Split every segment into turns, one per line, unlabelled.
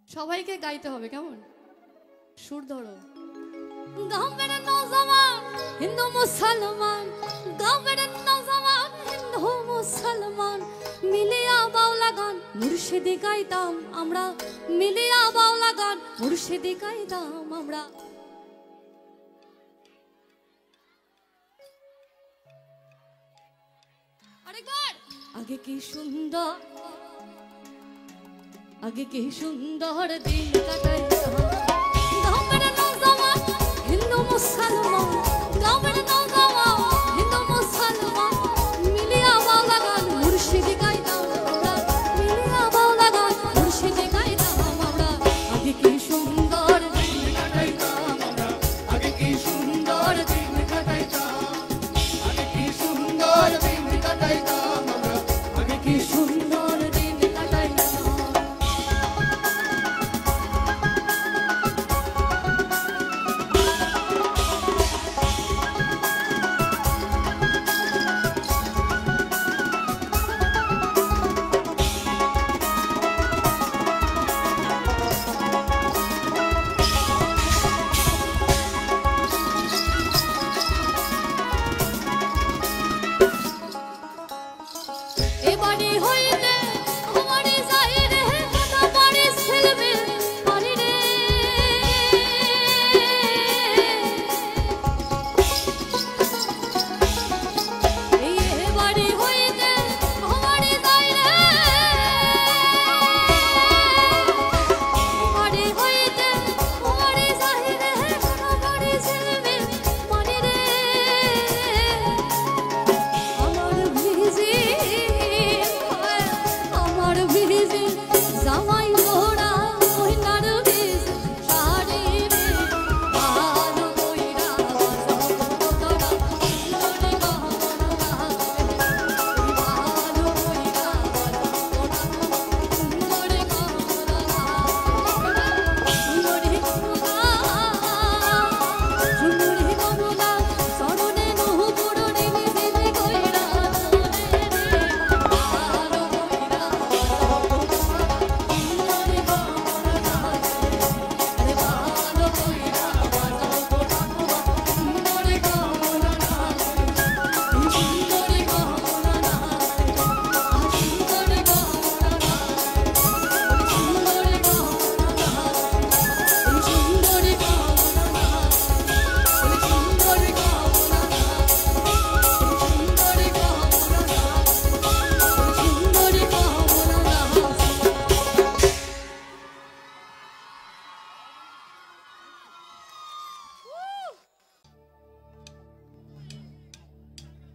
সবাইকে গাইতে হবে, কেমন? সুর ধরো। গাঁওয়ের নওজওয়ান হিন্দু মুসলমান, গাঁওয়ের নওজওয়ান হিন্দু মুসলমান, মিলিয়া বাউলা গান মুর্শিদি গাইতাম আমরা, মিলিয়া বাউলা গান মুর্শিদি গাইতাম আমরা। আগে কি সুন্দর, আগে কি সুন্দর দিন কাটাইতাম। গাঁওয়ের নওজওয়ান হিন্দু মুসলমান, গাঁওয়ের নওজওয়ান হিন্দু মুসলমান, মিলিয়া বাউলা গান মুর্শিদি গাইতাম আমরা, মিলিয়া বাউলা গান মুর্শিদি গাইতাম আমরা। আগে কি সুন্দর দিন কাটাইতাম আমরা, আগে কি সুন্দর দিন কাটাইতাম, আগে কি সুন্দর দিন কাটাইতাম আমরা, আগে কি সুন্দর দিন কাটাইতাম।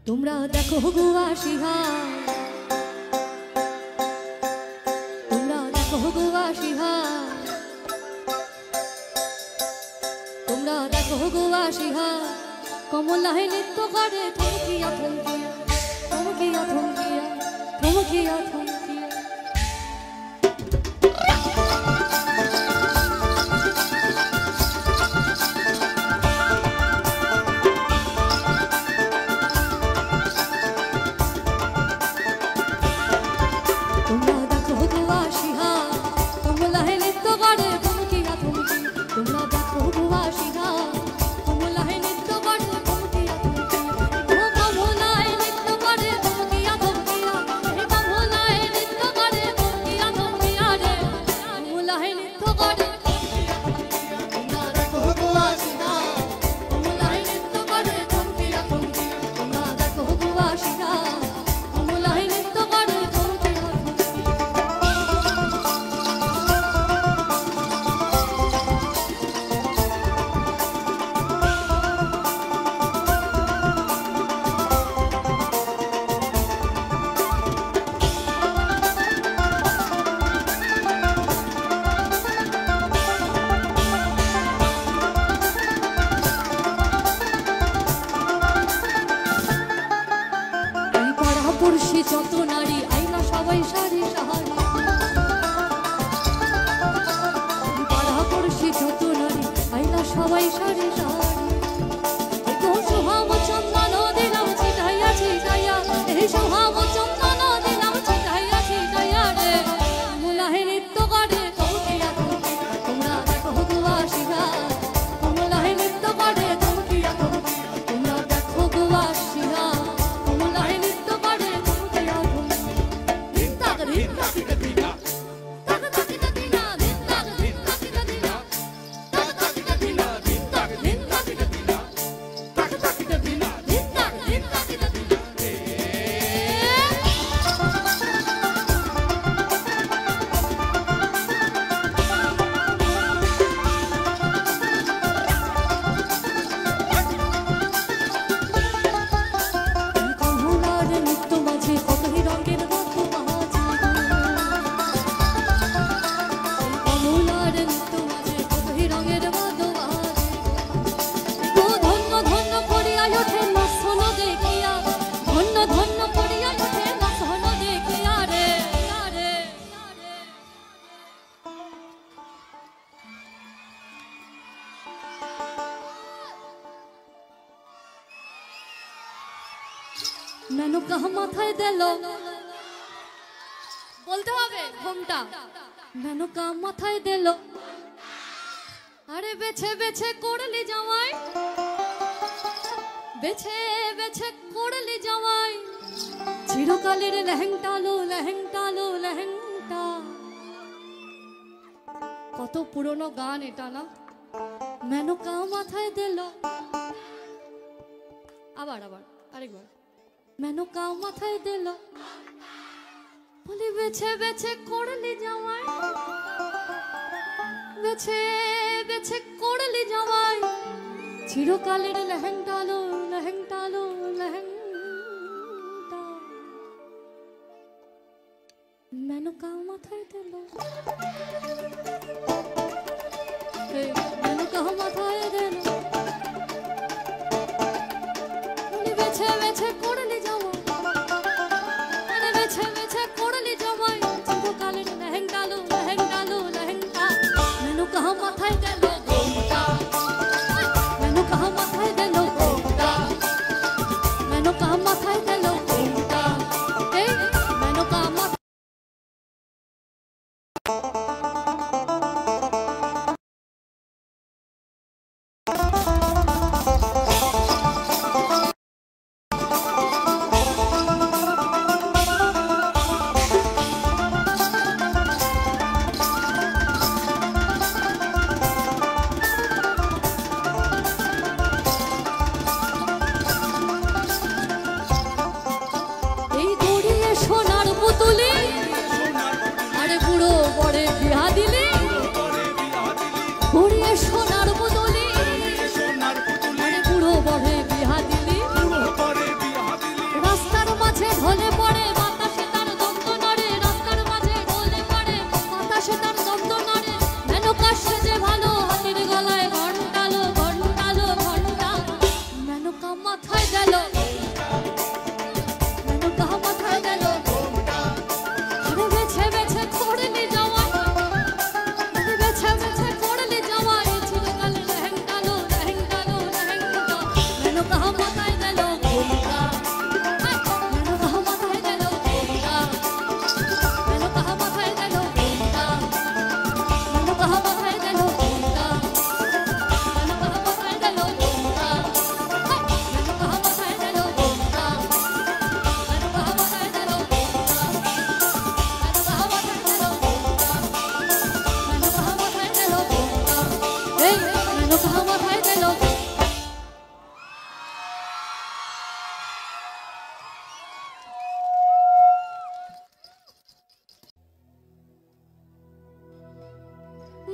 তোমরা দেখো গুয়াশিহা, তোমরা দেখো গুয়াশিহা, তোমরা দেখো গুয়াশিহা, কমলায় নৃত্য করে থমকিয়া থমকিয়া, থমকিয়া থমকিয়া, থমকিয়া থমকিয়া। যত নারী আইনা সবাই সারি সাহারি, পাড়া পড়শি যত নারী আইনা সবাই সারি সাহারি। সোহাব চন্দন দিলাম ছিটাইয়া ছিটাইয়া, এই সোহাব চন্দন দিলাম ছিটাইয়া ছিটাইয়া রে, মুলাহে নৃত্য করে থমকিয়া থমকিয়া। মেনকা মাথায় দিল বলতে হবে ঘোমটা মেনকা মাথায় দিল আরে বেছে বেছে করলি জামাই বেছে বেছে করলি জামাই চিরকালের লেহেংটা লো লেহেংটা লো লেহেংটা কত পুরনো গান এটা না মেনকা মাথায় দিল আবার আবার আরেকবার মেনকা মাথায় দিল বলি বেছে বেছে করলি জামাই বেছে বেছে করলি জামাই চিরকালের লেহেংটা লো লেহেংটা লো লেহেংটা মেনকা মাথায় দিল মেনকা মাথায় দিল বলি বেছে বেছে করলি জামাই আরে বেছে বেছে করলি জামাই চিরকালের লেহেংটা লো লেহেংটা লো লেহেংটা মেনকা মাথায় দিল ঘোমটা মেনকা মাথায় দিল ঘোমটা মেনকা মাথায় দিল ঘোমটা এই মেনকা মাথায়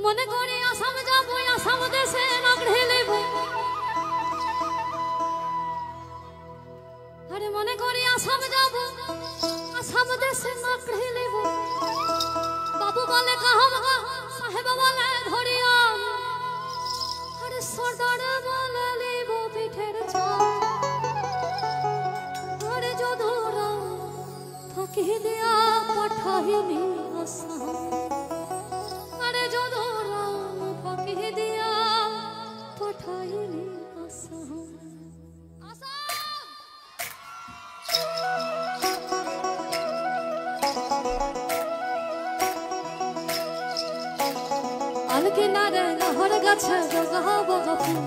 মনে করে আসাম যাব আসাম দেশে নাগড়ে লেব আরে মনে করে আসাম যাব আসাম দেশে নাগড়ে লেব বাবু বলে কাহাম সাহেব বলে ধরিয়া আরে সর্দার বলে লেব পিঠের ছাপ আরে যদুরা ফাঁকি দিয়া পাঠাইনি আসাম আরে যদুরা ফাঁকি দিয়া পাঠাইনি আসাম আলকে নারে নহর গাছে বগা বগা ফুল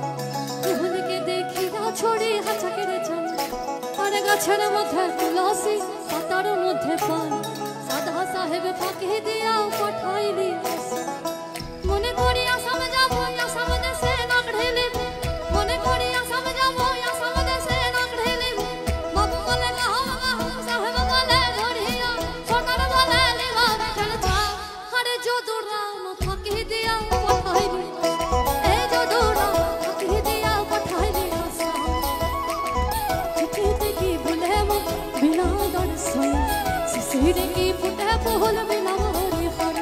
ফুলকে দেখি না ছড়ি হাঁচাকের চাল আরে গাছের মধ্যে তুলসী পাতার মধ্যে পান সাদা সাহেব ফাঁকি দিয়া পাঠাইলি মনে করি আসাম যাব আসাম দেশে নাগড়ে লেব মনে করি আসাম যাব আসাম দেশে নাগড়ে লেব বাবু বলে গাহা সাহেব বলে ধরিয়া সরকার বলে লিবা চল চা আরে যদুরাম ফাঁকি দিয়া পাঠাইলি এই যদুরাম ফাঁকি দিয়া পাঠাইলি চিঠিতে কি বলে মো বিনা দর্শন শিশিরে কি ফুটে পোহল বিনা মোহরি হর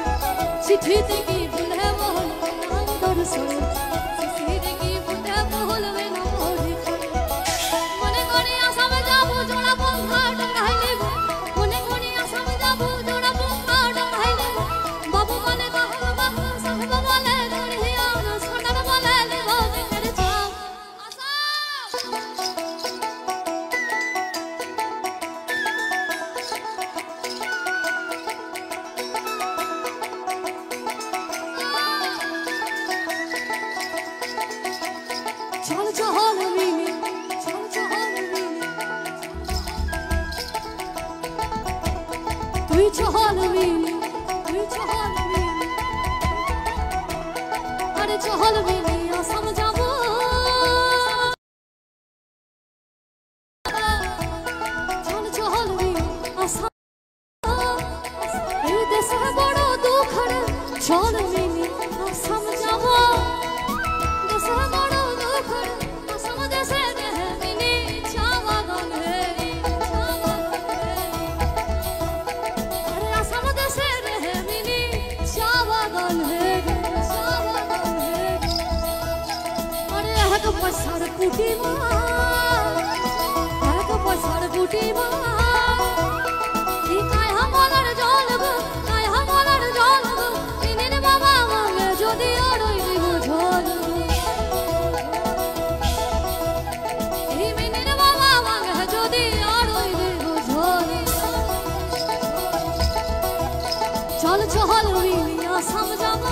চিঠিতে কি বলে মো বিনা দর্শন শিশিরে কি ফুটে পোহল বিনা মোহরি হর মনে করি আসাম যাব জোড়া পঙ্খা ডঙ্গাই নেব মনে করি আসাম যাব জোড়া পঙ্খা ডঙ্গাই নেব বাবু বলে গাহা বাহা সাহেব বলে ধরিয়া সরকার বলে লিব বিকের ছাপ আসাম চহল মিলে আসাম যাব চল চহল মিলে আসাম এই দেশে বড় দুঃখ রে চল মিলে আসাম যাব দেশে বড় দুঃখ রে আসাম দেশে মিলে চা বাগান রে আরে আসাম দেশে মিলে চা বাগান রে এক পয়সার পুটি মা এক পয়সার পুটি মা কায় হামলার জল গো কায় হামলার জল গো ইনের বাবা মামে যদি আড়ই দিব ঝোল এই মিনের বাবা মামে যদি আড়ই দিব ঝোল চল চহল মিলি আসাম যাব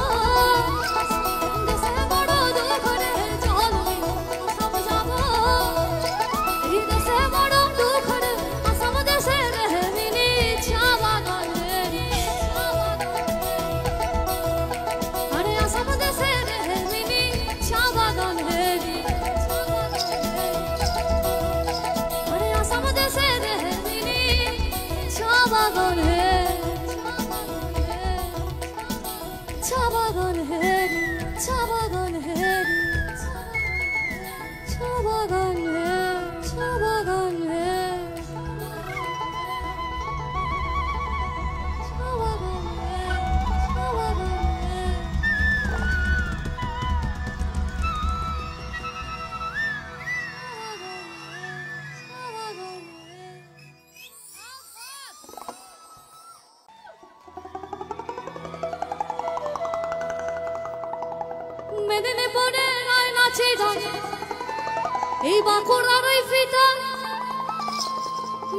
এই বাঁকুড়ার ওই ফিতা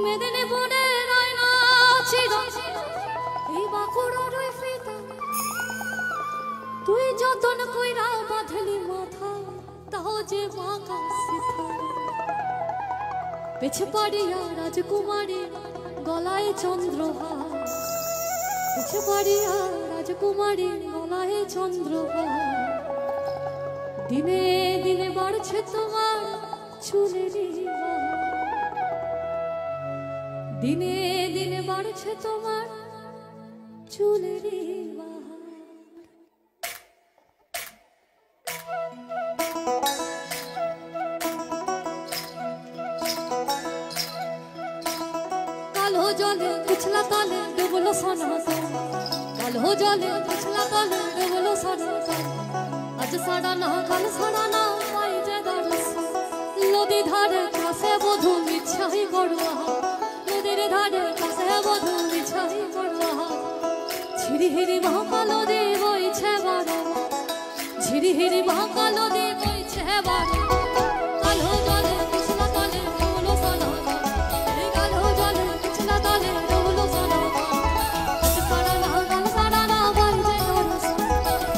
মেদিনীপুরের আয়না ছিল এই বাঁকুড়ার ওই ফিতা তুই যতন কইরা বাঁধলি মাথা তাও যে বাঁকা সিথা পেছে পাড়িয়া রাজকুমারী গলায় চন্দ্রহার পেছে পাড়িয়া রাজকুমারী গলায় চন্দ্রহার দিনে দিনে বাড়ছে তোমার চুলেরই দিনে দিনে বাড়ছে তোমার চুলেরই কালো জলে পিছলা তলে ডুবলো সনাতন কালো জলে পিছলা তলে ডুবলো সনাতন আজ সাড়া না কাল সাড়া না পাই যে দরস নদী ধারে কাছে বধূ মিছাই গড়ুয়া নদীর ধারে কাছে বধূ মিছাই গড়ুয়া ঝিরি হিরি মহাকালো দে বইছে বারো ঝিরি হিরি মহাকালো দে বইছে বারো কালো জলে পিছলা তলে ডুবলো সনাতন এই কালো জলে পিছলা তলে ডুবলো সনাতন আজ সাড়া না কাল সাড়া না পাই যে দরস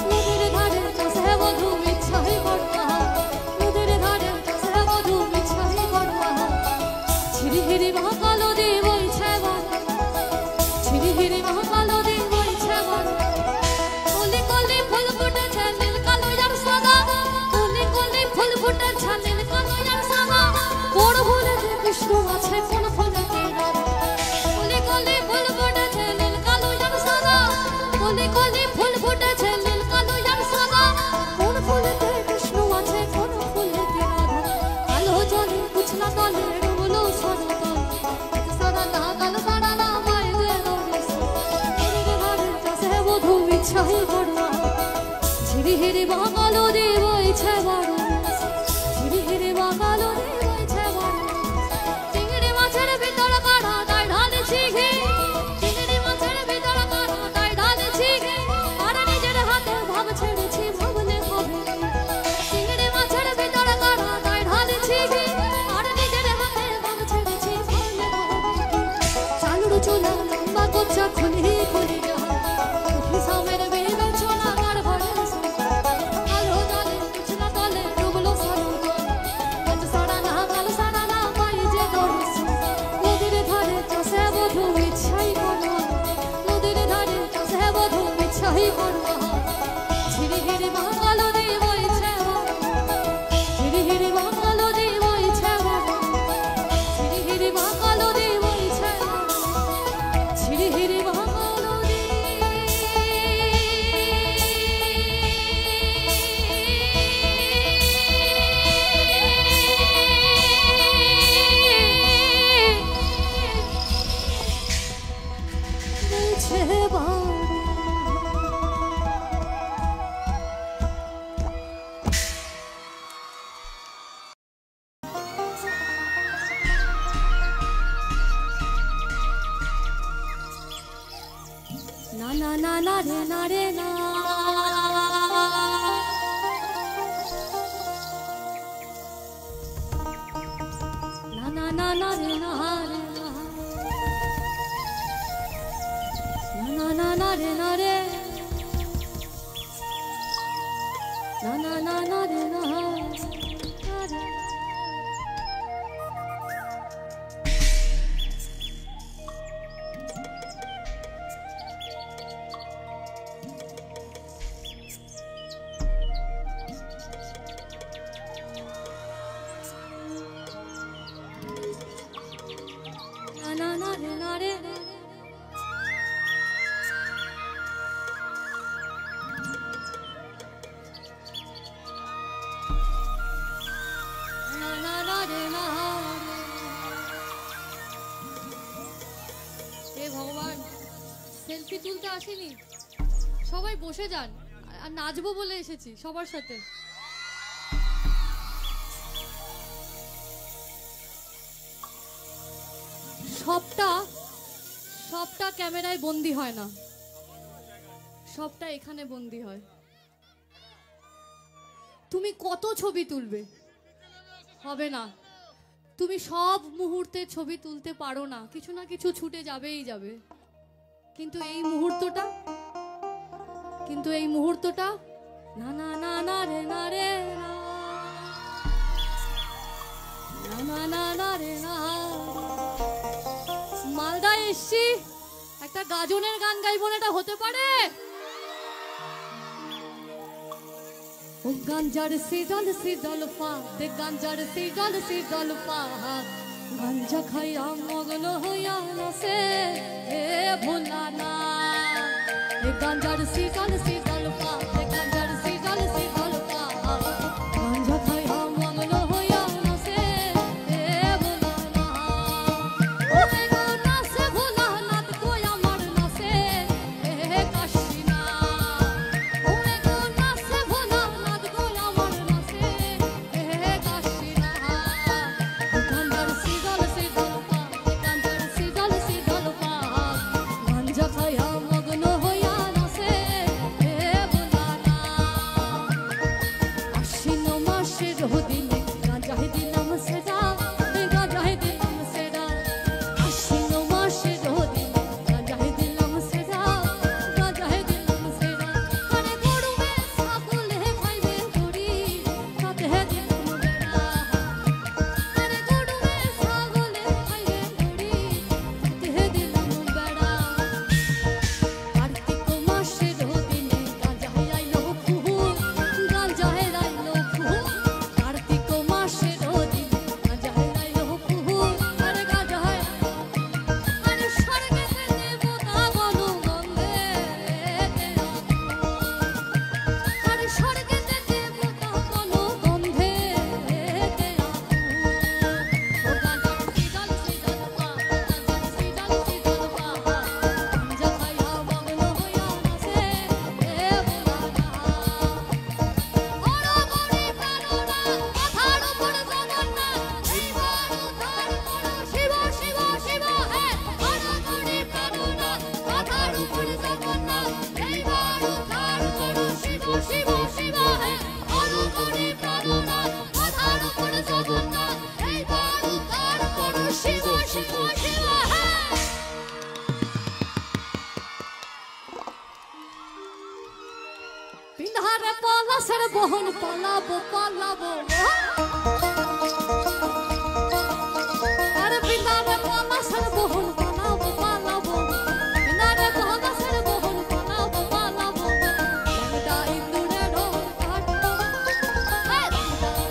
নদীর ধারে কাছে বধূ মিছাই গড়ুয়া নদীর ধারে কাছে বধূ মিছাই গড়ুয়া ঝিরি হিরি মহাকালো দে বইছে বারো ঝিরি হিরি মহাকালো দে বইছে বারো কলি কলি ফুল ফুটেছে নীল কালো আর সাদা কলি কলি ফুল ফুটেছে নীল কালো আর সাদা কোন ফুলেতে কৃষ্ণ আছে কোন ফুলেতে রাধা কলি কলি ফুল ফুটেছে নীল কালো আর সাদা কলি কলি ফুল ফুটেছে নীল কালো আর সাদা কোন ফুলেতে কৃষ্ণ আছে কোন ফুলেতে রাধা কালো জলে পুছলা তলে ডুবলো সনাতন সাদা না কালো সাদা না বাইরে দৌড়েছে নদীর ধারে কাছে বধূ মিছাই গড়ুয়া ঝিরি হিরি বাঁকালো দে বইছে বারো ঝিরি হিরি বাঁকালো দে বইছে বারো চিংড়ি মাছের ভিতর কাটা তাই ঢালেছি ঘি চিংড়ি মাছের ভিতর কাটা তাই ঢালেছি ঘি আর নিজের হাতে ভাব ছেড়েছি ভাবলে হবে চিংড়ি মাছের ভিতর কাটা তাই ঢালেছি ঘি আর নিজের হাতে ভাব ছেড়েছি ভাবলে হবে চালুর চুলা লম্বা কোচা খুলি খুলি সামের বেলা চোলা কার ভরে রে না রে না না না না রে না রে না না না রে না রে na na na na na na na na na na re selfie তুলতে আসিনি সবাই বসে যান আর নাচবো বলে এসেছি সবার সাথে সবটা ক্যামেরায় বন্দী হয় না সবটা এখানে বন্দী হয় তুমি কত ছবি তুলবে হবে না তুমি সব মুহূর্তে ছবি তুলতে পারো না কিছু না কিছু ছুটে যাবেই যাবে কিন্তু এই মুহূর্তটা না না না না রে না রে না না না না রে না মালদা এসছি একটা গাজনের গান গাইবো না এটা হতে পারে ও গাঞ্জার সিডল পা দে গাঞ্জার সিডল পা গাঞ্জা খাইয়া মগ্ন হইয়া নাচে এ ভোলা না এ গাঞ্জার সিডল পা দে গাঞ্জার সিডল পা গাঞ্জা খাইয়া মগ্ন হইয়া নাচে এ ভোলা না ওরে গো নাচে ভোলা নাথ কই আমার নাচে এ কাশি না ওরে গো নাচে ভোলা নাথ কই আমার নাচে এ কাশি না গাঞ্জার সিডল পা দে গাঞ্জার সিডল পা গাঞ্জা খাইয়া মগ্ন হইয়া নাচে এ ভোলা না আশ্বিন মাসের দিনে গাঞ্জায় দিলাম সেরা গাঞ্জায় দিলাম সেরা আশ্বিন মাসের দিনে গাঞ্জায় দিলাম সেরা গাঞ্জায় দিলাম সেরা আরে গরুবে ছাগলে খাইবে গড়ি তাতে দিলাম বেড়া আরে গরুবে ছাগলে খাইবে গড়ি তাতে দিলাম বেড়া কার্তিক মাসের দিনে গাঞ্জায় আইলো ফুল গাঞ্জায় আইলো ফুল কার্তিক মাসের দিনে গাঞ্জায় আইলো ফুল আরে গাঞ্জায় আরে স্বর্গেতে দেবতা গণ গন্ধে আরে স্বর্গেতে দেবতা গণ গন্ধে ও গাঞ্জার সিডল পা গাঞ্জার সিডল পা গাঞ্জা খাইয়া মগ্ন হইয়া নাচে এ ভোলা না অরগরি প্রাণনা কথার উপর জগন্নাথ এইবার উদ্ধার করো শিব শিব শিব হে অরগরি প্রাণনা কথার উপর জগন্নাথ এইবার উদ্ধার করো শিব শিব শিব হে অরগরি প্রাণনা কথার উপর জগন্নাথ এইবার উদ্ধার করো শিব শিব শিব হে পিন্ধারে পলাশের বহন পালাবো আরে পিন্ধারে পলাশের বহন পালাবো পিন্ধারে পলাশের বহন পালাবো একটা ইন্দুরে ঢোল কাটবো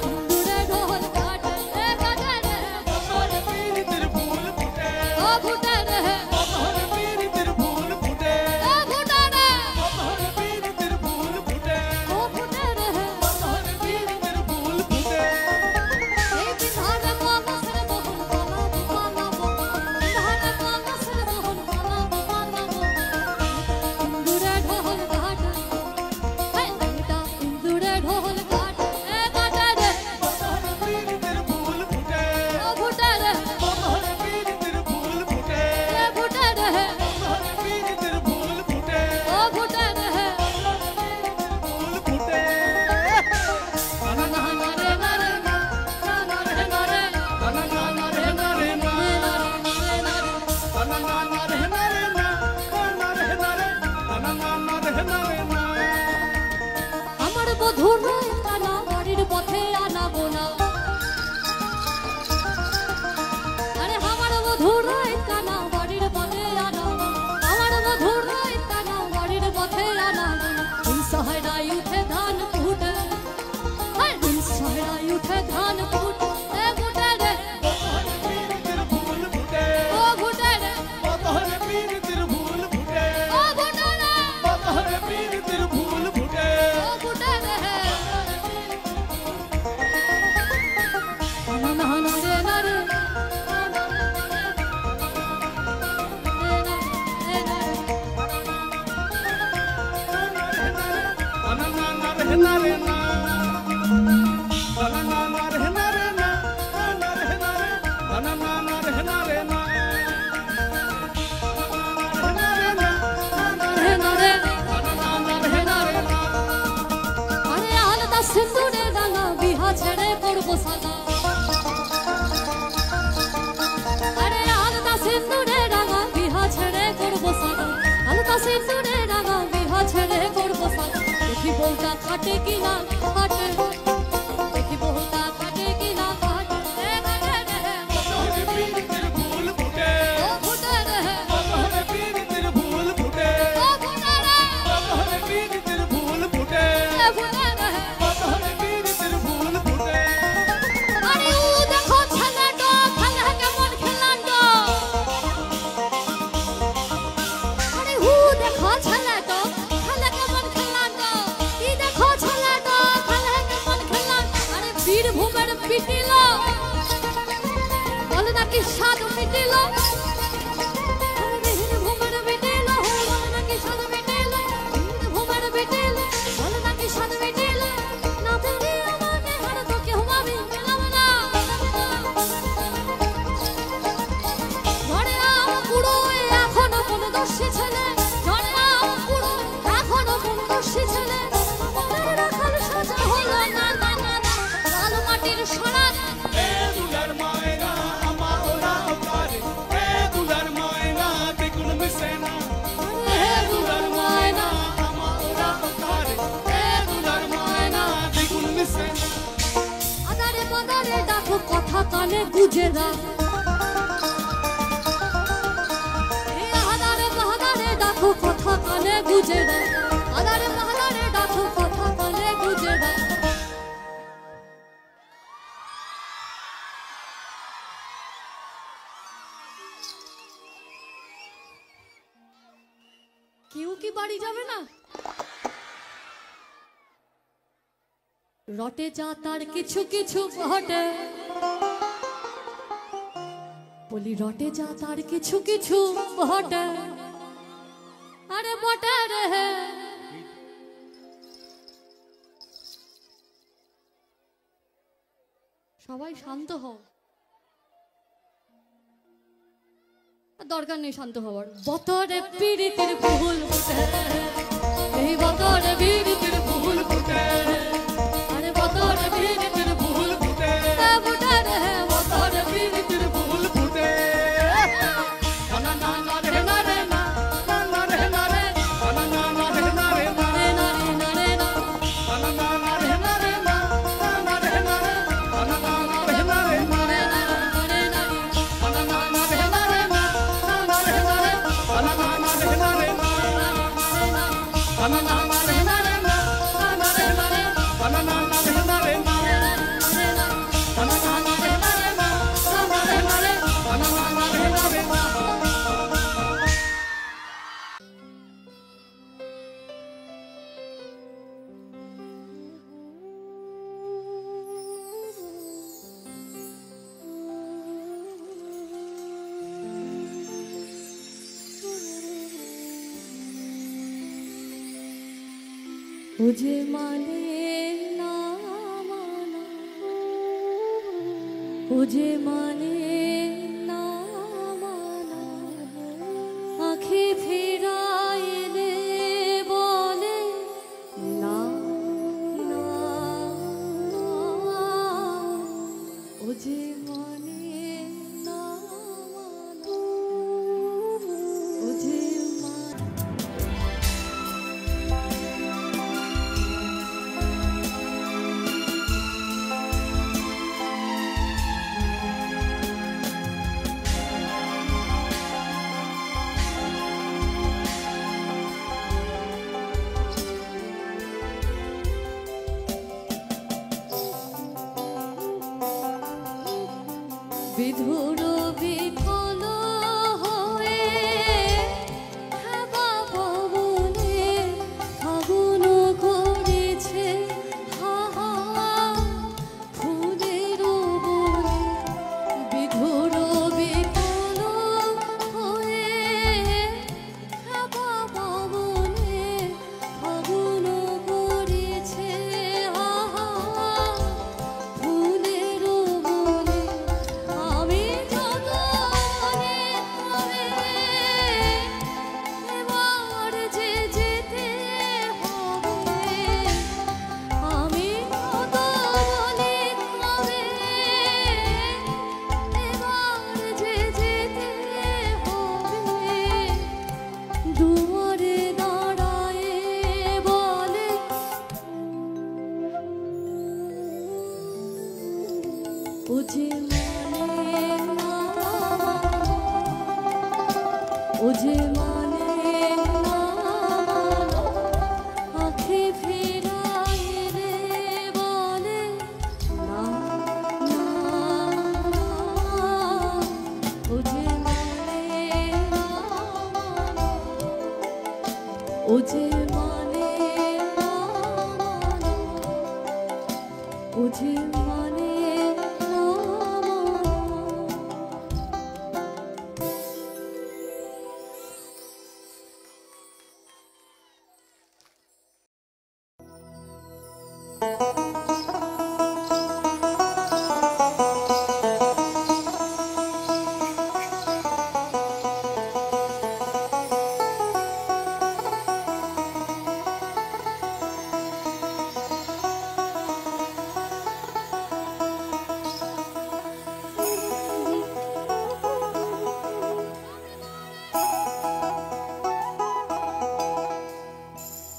ইন্দুরে ঢোল কাটে এ গাজে রে
আমার পীরিতের ফুল ফুটে
ও ফুটে রে
আমার পীরিতের ফুল ফুটে
ও ফুটে রে
আমার পীরিতের ফুল ফুটে
ও ফুটে রে
আমার পীরিতের ফুল ফুটে
মধুর কানা বাড়ির পথে আনাবো না আরে আমার মধুর কানা বাড়ির পথে আনাবো আমার মধুর কানা বাড়ির পথে আনাবো দিন সহায় উঠে ধান ফুটে আর দিন সহায় উঠে ধান ফুটে ফুটে রে
পীড়িতের ফুল ফুটে
ও ফুটে রে
কতরে পীড়িতের ফুল ফুটে
ও ফুটে রে
কতরে পীড়িতের ফুল ফুটে
ও ফুটে রে না না না রে না রে
না রে না না রে না রে না না রে না রে না না রে না রে না
আরে আলাদা সিন্দুরে রাঙা বিহা ছেড়ে করবো সাদা আরে আলাদা সিন্দুরে রাঙা বিহা ছেড়ে করবো সাদা আলাদা সিন্দুরে রাঙা বিহা ছেড়ে করবো সাদা দেখি বউটা খাটে কিনা খাটে দেখি বউটা খাটে কিনা খাটে
কতরে পীড়িতের ফুল ফুটে
ও ফুটে রে
কতরে পীড়িতের ফুল ফুটে
ও ফুটে রে
কতরে পীড়িতের ফুল ফুটে
ফুটে রে
কতরে পীড়িতের ফুল ফুটে
আরে ও দেখো ছেলেটা খেলা কেমন খেলাটা আরে ও দেখো ছেলেটা খেলা কেমন খেলাটা ই দেখো ছেলেটা খেলা কেমন খেলাটা আরে বীরভূমের পিটিল বলে নাকি স্বাদ মিটিল আরে বীরভূমের পিটিল বলে নাকি স্বাদ মিটিল বীরভূমের পিটিল বলে নাকি স্বাদ মিটিল না পেরে আমাকে হার তো কেউ আমি পেলাম না ধরে আম পুরো এখনো কোন দোষী ছেলে ধরে আম পুরো এখনো কোন দোষী ছেলে আমাদের রাখাল সাজা হলো না না না না লাল মাটির সরাত
এ দুলার মায়না আমার ওরা পারে এ দুলার মায়না দেখুন মিশে না
হে দুলার মায়না
আমার ওরা পারে এ দুলার মায়না দেখুন মিশে না
আদারে বাদারে ডাকো কথা কানে গুজে না এ আদারে বাদারে ডাকো কথা কানে গুজে না আদারে বাদারে ডাকো কথা কানে গুজে না কেউ কি বাড়ি যাবে না রটে যা তার কিছু কিছু ঘটে বলি রটে যা তার কিছু কিছু ঘটে আরে বটে রে সবাই শান্ত হও দরকার নেই শান্ত হওয়ার বতরে পীড়িতের ফুল ফুটে এই বতরে পীড়িতের ফুল ফুটে আরে বতরে পীড়িতের ফুল
ফুটে
ফুটে রে বতরে পীড়িতের
ফুল ফুটে না না না রে না রে না না রে না রে না না রে না রে না
রে না রে না রে না
না না রে না রে না না রে না রে না রে না রে না
রে না রে না রে मुझे माने ना माना मुझे माने ना माना आँखें फिराए ले बोले ना ना मुझे माने ना माना मुझे माने বিধুর বিকল হয়ে হেবা পবনে ফাগুন করেছে হা হা ফুলের বনে বিধুর বিকল হয়ে হেবা পবনে ফাগুন করেছে হা হা ফুলের বনে আমি যতনে তবে এবার যে যেতে হবে আমি যতনে তবে এবার যে যেতে হবে দুয়ারে দাঁড়ায়ে বলে ও যে মানে না ও যে মানে না আঁখি ফিরায়ে রে বলে না না না ও যে মানে না ও যে মানে না ও যে মানে না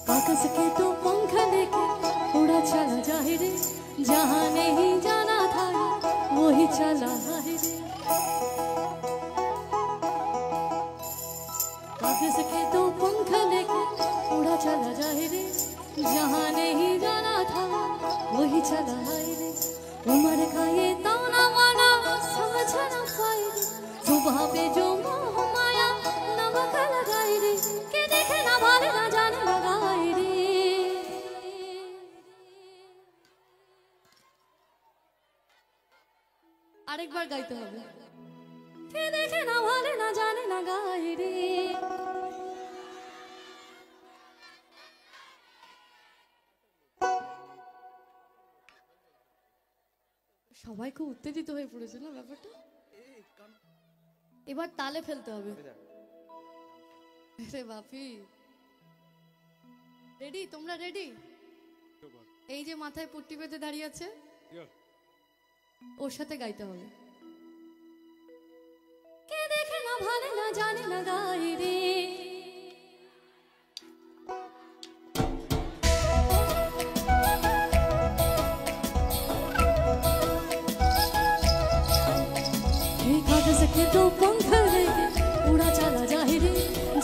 आकाश के तो पंख लेके उड़ा चला जाए रे जहाँ नहीं जाना था वही चला है रे आकाश के तो पंख लेके उड़ा चला जाए रे जहाँ नहीं जाना था वही चला है रे उम्र का ये ताना वाना समझ न पाए रे सुबह पे जो मोह माया नमक लगाए रे के देखे ना भाले ना जाने लगाए रे আরেকবার গাইতে হবে কে দেখে না ভালে না জানে না গায় রে সবাই খুব উত্তেজিত হয়ে পড়েছে না ব্যাপারটা এবার তালে ফেলতে হবে আরে বাপি রেডি তোমরা রেডি এই যে মাথায় পট্টি বেঁধে দাঁড়িয়ে আছে ওর সাথে গাইতে হবে কে দেখে না ভালে না জানে না গায় রে कागज के दो पंख लेके उड़ा चला जाए रे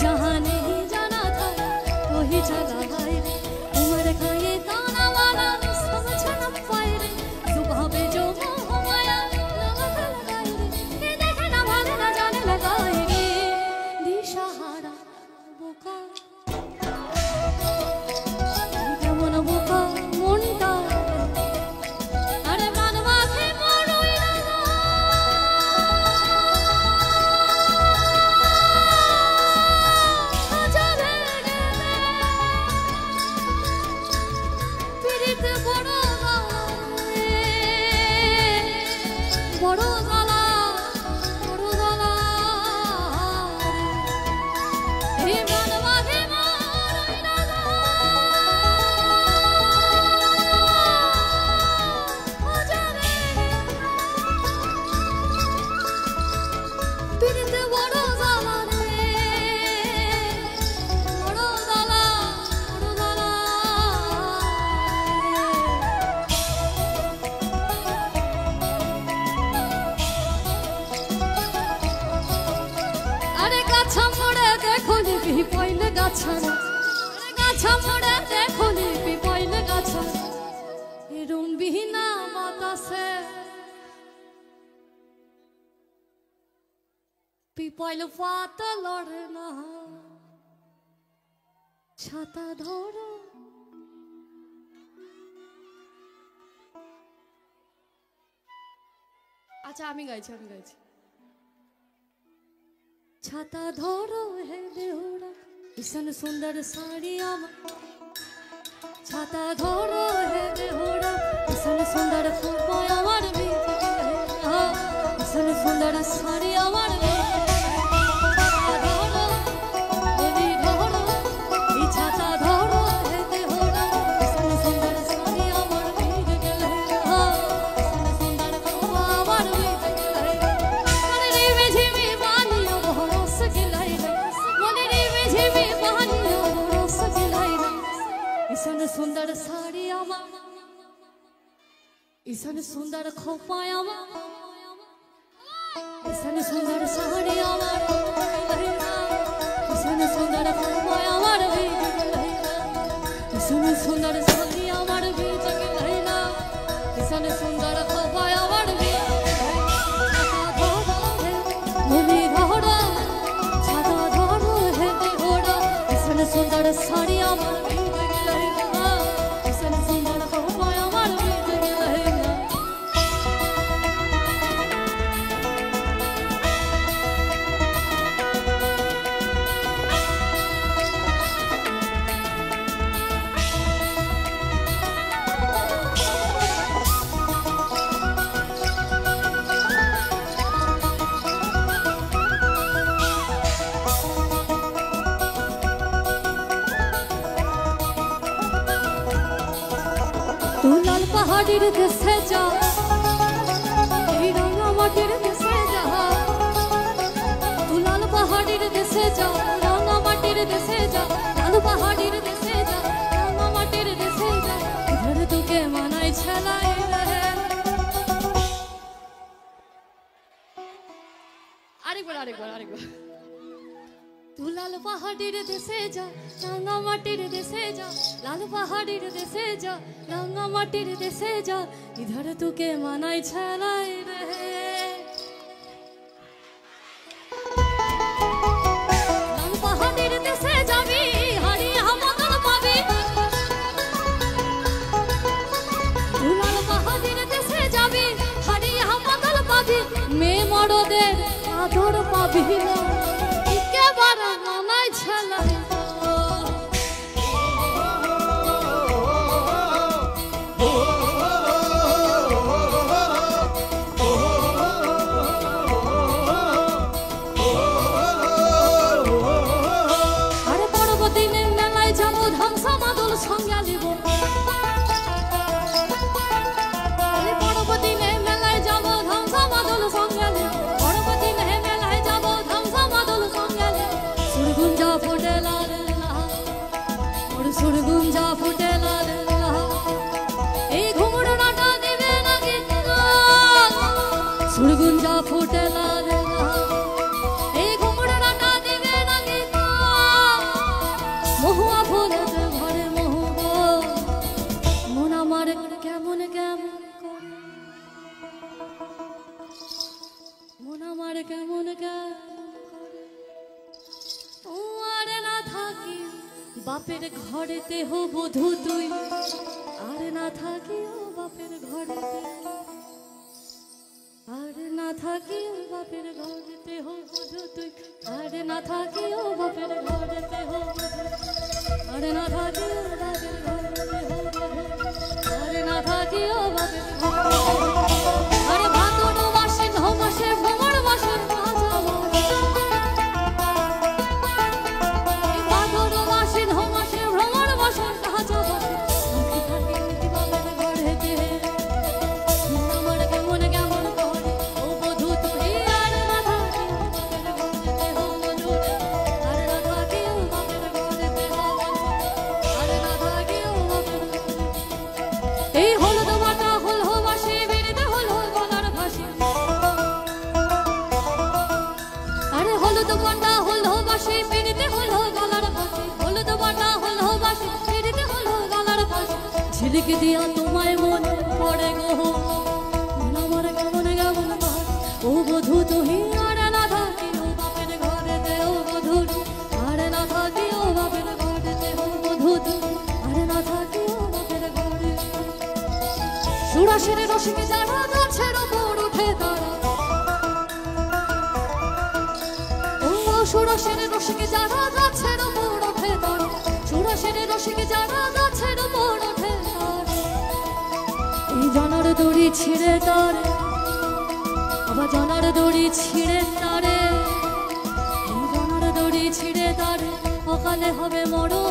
जहाँ नहीं जाना था वही चला गए रे उम्र का ये ताना वाना समझ न पाए रे सुबह पे जो मोह माया नमक लगाए रे के देखे ना भाले ना जाने लगाए रे दिशाहारा बोका কেমন বোকা মনটা আরে মান মাখে মরই না পয়লে গাছা গাছা মোড়ে দেখো লিপি পয়লে গাছা এরম বিহীনা বাতাসে পিপল পাতা লড়ে না ছাতা ধরো আচ্ছা আমি গাইছি ছাতা ধরো হে দেহরা ভীষণ সুন্দর শাড়ি আমার ছাতা ধরো হে দেহরা ভীষণ সুন্দর ফুটবল আমার ভীষণ সুন্দর শাড়ি আমার ছাতা ধরো হে দেহরা ভীষণ সুন্দর শাড়ি আমার सुंदर साड़ी आवा इसन सुंदर खोपायावा इसन सुंदर साड़ी आवा इसन सुंदर खोपायावा इसन सुंदर साड़ी आवा इसन सुंदर खोपायावा मुनि धोड़ा छाता धोड़ो है देहोड़ा इसन सुंदर साड़ी आवा तू लाल पहाड़ीर देशे जा रंगा माटिर देशे जा तू लाल पहाड़ीर देशे जा रंगा माटिर देशे जा लाल पहाड़ीर देशे जा रंगा माटिर देशे जा इधर तुके मनाई छलाई रे आरेकबार तू लाल पहाड़ीर देशे जा रंगा माटिर देशे जा लाल पहाड़ीर देशे जा रंगा माटिर देशे जा इधर तुके मनाई छलाई रे लाल पहाड़ीर देशे जाबी हारिया मदन पाबी तू लाल पहाड़ीर देशे जाबी हारिया मदन पाबी मे मरदेर आदर पाबी ना सुरगुंजा फुटे लाल घुमड़ाटा देवे लगे सुरगुंजा फुटे लाल घुमड़ाटा देवे लगे महुआ फुले घरे महुआ मोना मार केमन केमन मोना मार केमन ना थाकी बापेर घरेते हो बधू तुई आरे ना থাকিও बापेर घरेते आरे ना থাকিও बापेर घरेते हो बधू तुई आरे ना থাকিও बापेर घरेते हो आरे ना থাকিও बापेर घरेते हो आरे ना থাকিও बापेर आरे भादर मासे नौ मासे भ्रमण मासे झिलिक दिया तुम्हारे मन पड़े गो मन केमन केमन ओ बधू तुही आरे ना थाकी ओ बापेर সুরাসের রসিকে যারা গাছের ওপর উঠে দাঁড়া, ও সুরাসের রসিকে যারা গাছের ওপর উঠে দাঁড়া, সুরাসের রসিকে যারা গাছের ওপর উঠে দাঁড়া, এই জানার দড়ি ছিঁড়ে তারে, আবার জানার দড়ি ছিঁড়ে তারে, এই জানার দড়ি ছিঁড়ে তারে, অকালে হবে মরণ।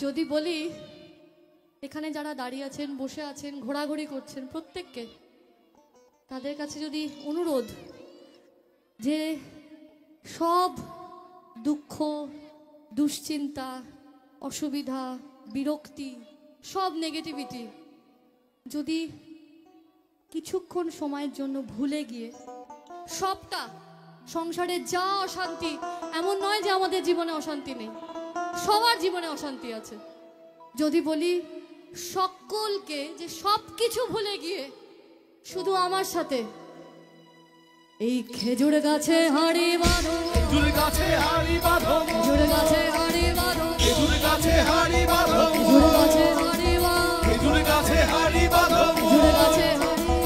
যদি বলি এখানে যারা দাঁড়িয়ে আছেন, বসে আছেন, ঘোরাঘুরি করছেন, প্রত্যেককে তাদের কাছে যদি অনুরোধ যে সব দুঃখ, দুশ্চিন্তা, অসুবিধা, বিরক্তি, সব নেগেটিভিটি যদি কিছুক্ষণ সময়ের জন্য ভুলে গিয়ে সবটা, সংসারে যা অশান্তি, এমন নয় যে আমাদের জীবনে অশান্তি নেই, সবার জীবনে অশান্তি আছে, যদি বলি সকলকে যে সব কিছু ভুলে গিয়ে শুধু আমার সাথে এই খেজুর গাছে হাড়ি বাঁধো,
খেজুর গাছে হাড়ি বাঁধো,
খেজুর গাছে হাড়ি বাঁধো,
খেজুর গাছে হাড়ি বাঁধো,
খেজুর গাছে হাড়ি বাঁধো,
খেজুর গাছে হাড়ি বাঁধো,
খেজুর গাছে হাড়ি বাঁধো।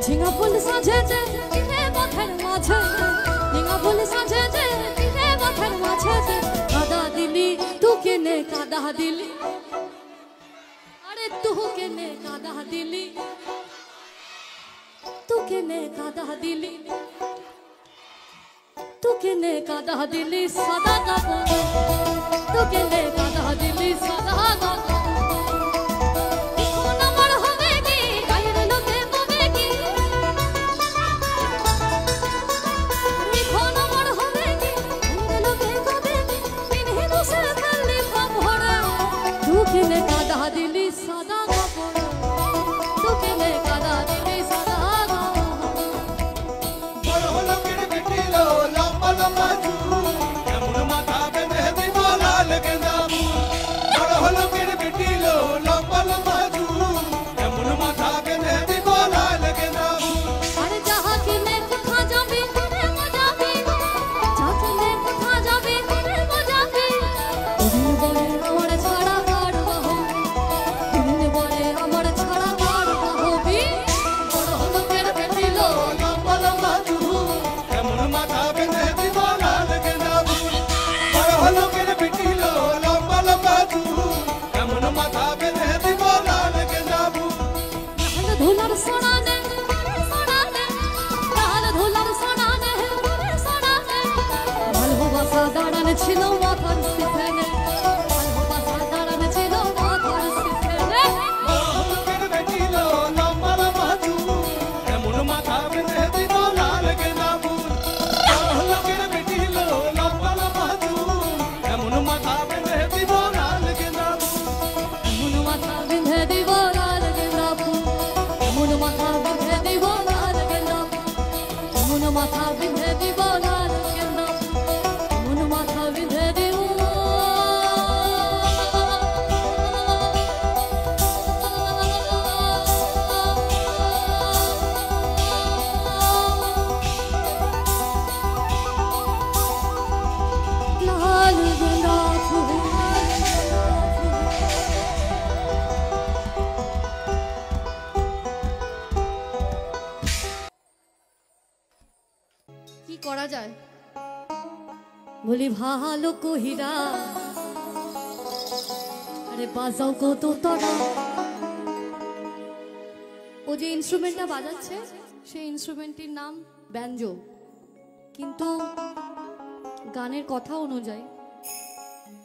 ঝিঙা ফুল সাজেছে দিনে পথের মাঝে, ঝিঙা ফুল সাজেছে দিনে পথের মাঝে, কাদা দিলি তু কেনে কাদা দিলি, আরে তু কেনে কাদা দিলি, তু কেনে কাদা দিলি, তু কেনে কাদা দিলি সাদা কাপড়, তু কেনে কাদা দিলি সাদা কাপড়। তুকেনে কাদা দিলি সাদা কাপড়, তুকেনে কাদা দিলি সাদা কাপড়।
বড় লোকের বেটি লো লম্বা লম্বা চুল, এমন মাথা বেঁধে দিব লাল গেঁদা ফুল। বড় লোকের বেটি লো লম্বা লম্বা চুল, এমন মাথা বেঁধে দিব লাল গেঁদা ফুল।
আরে যাহা কিনে কোথা যাবি করে মজাবি, যা কিনে কোথা যাবি করে মজাবি, ওদিন বলে আমার ছাড়া কার বাহবি, ওদিন বলে আমার ছাড়া কার বাহবি। বড় লোকের বেটি লো
লম্বা লম্বা চুল, এমন মাথা বেঁধে দিব লাল গেঁদা ফুল। বড় লোকের বেটি লো লম্বা লম্বা চুল, এমন মাথা বেঁধে দিব লাল গেঁদা ফুল।
লাল ধুলার সোনা নে সোনা নে, লাল ধুলার সোনা নে সোনা নে, ভালোবাসা দাঁড়ানো ছিল মাথার সিফেনে, ভালোবাসা দাঁড়ানো ছিল মাথার সিফেনে।
লোকের বেটি লো লম্বা লম্বা চুল, এমন মাথা বেঁধে দিব লাল গেঁদা ফুল। লোকের বেটি লো লম্বা লম্বা চুল, এমন মাথা বেঁধে দিব লাল গেঁদা ফুল।
এমন মাথা বেঁধে দিব লাল গেঁদা ফুল, এমন মাথা বেঁধে দিব লাল গেঁদা ফুল, এমন মাথা বেঁধে দিব লাল গেঁদা ফুল, এমন মাথা বেঁধে দিব। লাল গেঁদা ফুল। কি করা যায় বলি ভালো কহিরা, আরে বাজাও কত তোরা। ও যে ইনস্ট্রুমেন্টটা বাজাচ্ছে সেই ইনস্ট্রুমেন্টটির নাম ব্যাঞ্জো, কিন্তু গানের কথা অনুযায়ী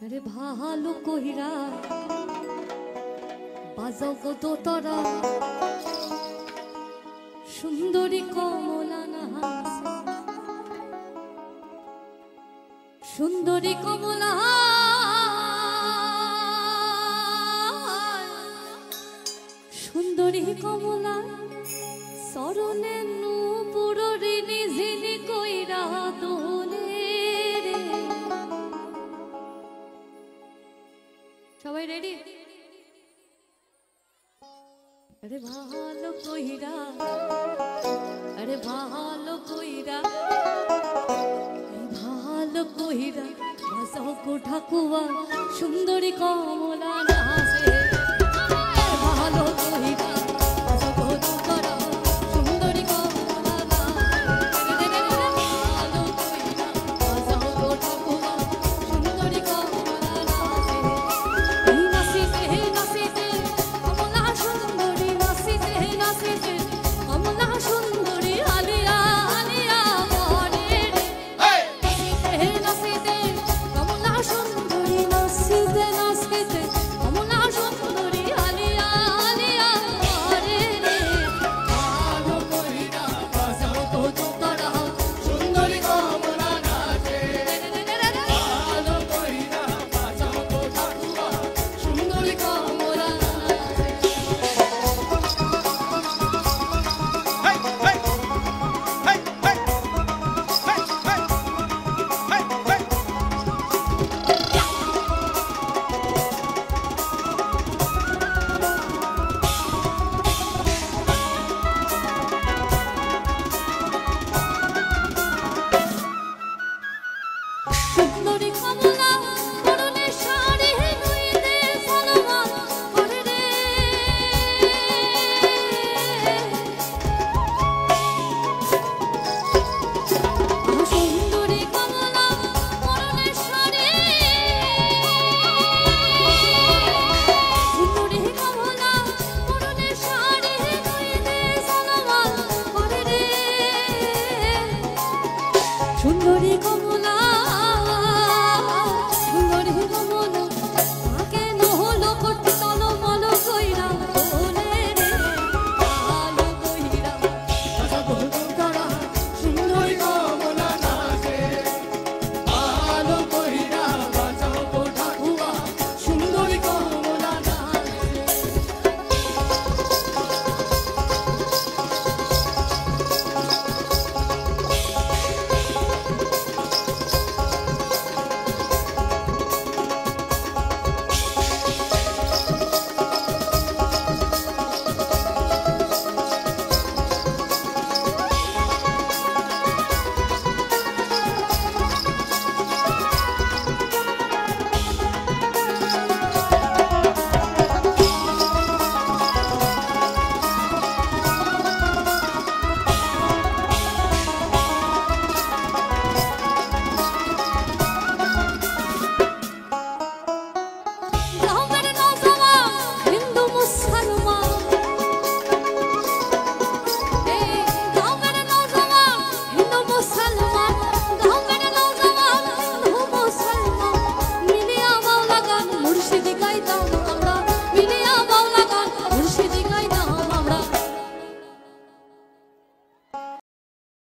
আরে ভালো কহিরা বাজাও কত তোরা, সুন্দরী কমলা না হাসে সুন্দরী কমলা সুন্দরী কমলা সরণে নূপুরে নিঝিনি কইরা তোলে রে। সবাই রেডি? আরে ভালো কইরা, আরে ভালো কইরা, ভালো কইরা বাজাও গো ঠাকুয়া সুন্দরী কমলা নাচে। ভালো কইরা বাজাও গো ঠাকুয়া সুন্দরী কমলা নাচে। ভালো কইরা বাজাও গো ঠাকুয়া সুন্দরী কমলা নাচে। এই নাচিতে নাচিতে কমলা সুন্দরী, নাচিতে নাচিতে কমলা সুন্দরী আলিয়া আলিয়া করে রে। নাচিতে নাচিতে কমলা সুন্দরী, নাচিতে নাচিতে কমলা সুন্দরী আলিয়া আলিয়া করে রে। ভালো কইরা বাজাও গো ঠাকুয়া
সুন্দরী কমলা নাচে। ভালো কইরা বাজাও গো ঠাকুয়া
সুন্দরী কমলা নাচে।
হেই হেই হেই হেই হেই হেই
সুন্দরী কমলা